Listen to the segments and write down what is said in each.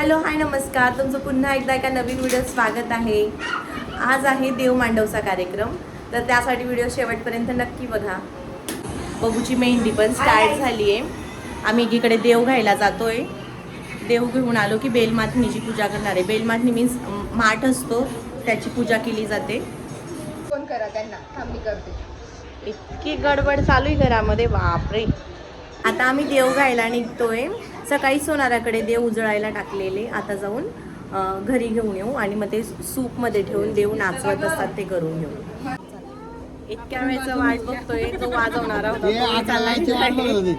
Hello hi नमस्कार, तुमचं पुन्हा एकदा एका नवीन व्हिडिओत स्वागत आहे. आज आहे देव मांडवचा कार्यक्रम, तर त्यासाठी व्हिडिओ शेवटपर्यंत नक्की बघा. बबूची मेहंदी पण स्टार्ट झाली आहे. आम्ही एकीकडे देव घ्यायला जातोय. देव घेऊन आलो की बेलमाथनीची पूजा करणार आहे. बेलमाथनी मीन्स माठ असतो, त्याची पूजा केली जाते. फोन करा त्यांना, थांब मी करते. इतकी गडबड चालू आहे घरामध्ये, बापरे. आता आम्ही देव घ्यायला निघतोय. सकाळी सोनाराकडे देव उजळायला टाकलेले, आता जाऊन घरी घेऊन येऊ आणि मग ते सूपमध्ये ठेवून देव नाचवत असतात ते करून घेऊ. इतक्या वेळेचं वाट बघतोय. जो वाजवणारा होता तो चाललाय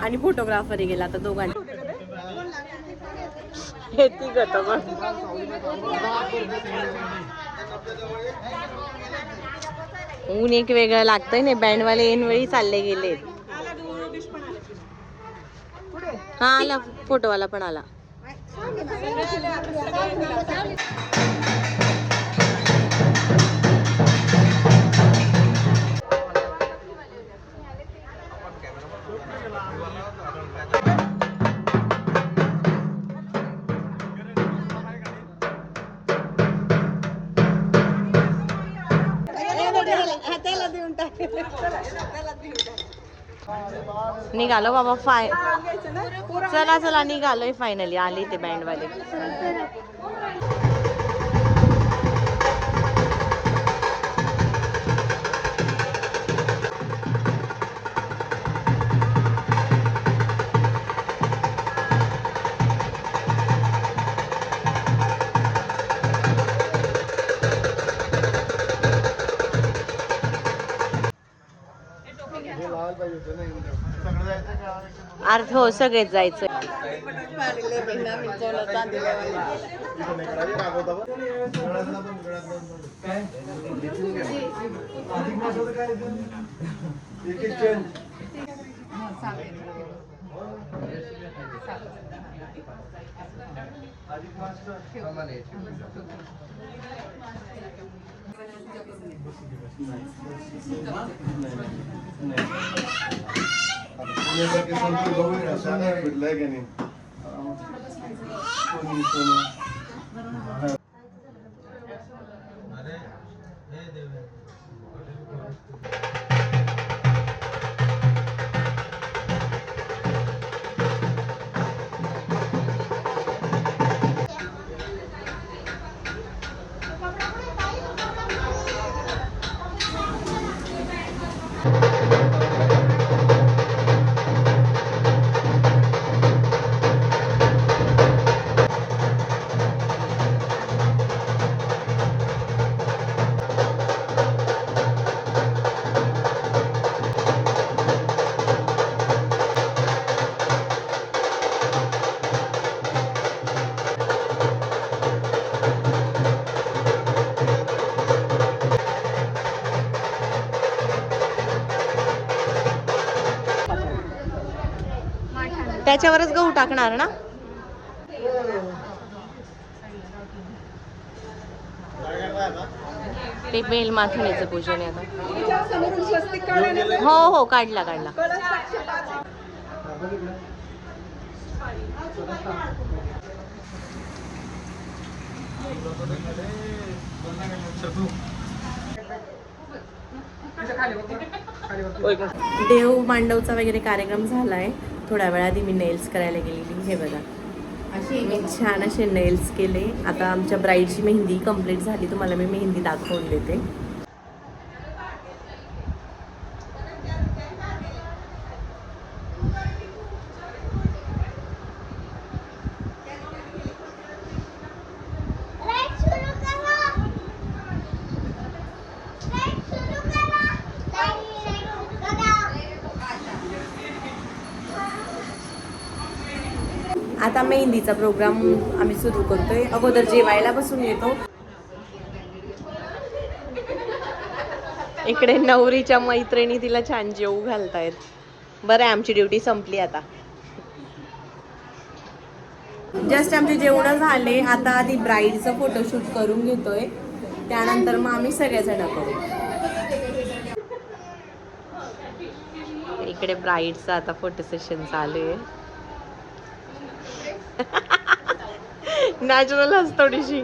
आणि फोटोग्राफर गेला आता दोघांनी. ऊन एक वेगळं लागतंय नाही. बँडवाले ऐनवेळी चालले गेले. हा आला, फोटोवाला पण आला. निघालो बाबा. चला चला निघालोय फायनली. आले ते बँडवाले. अर्थ हो, सगळेच जायचं. त्याच्यावरच गहू टाकणार ना. ते बेलमाथनीचं पूजन आहे आता. हो हो, काढला काढला. देव मांडवचा वगैरे कार्यक्रम झालाय. थोड्या वेळा आधी मी नेल्स करायला गेलेली. हे बघा, मी छान असे नेल्स केले. आता आमच्या ब्राईडची मेहंदी कंप्लीट झाली. तुम्हाला मी मेहंदी दाखवून देते. आता मेहंदीचा प्रोग्राम आम्ही सुरू करतोय. अगोदर जेवायला बसून येतो. इकडे नवरीच्या मैत्रिणी तिला छान जेवू घालतायत. बरं आहे, आमची ड्युटी संपली आता. जस्ट आमचे जेवण झाले. आता आधी ब्राईडचं फोटोशूट करून घेतोय, त्यानंतर मग आम्ही सगळेजण करू. इकडे ब्राईडचं आता फोटो सेशन चालू आहे. नॅचरल हस थोडीशी.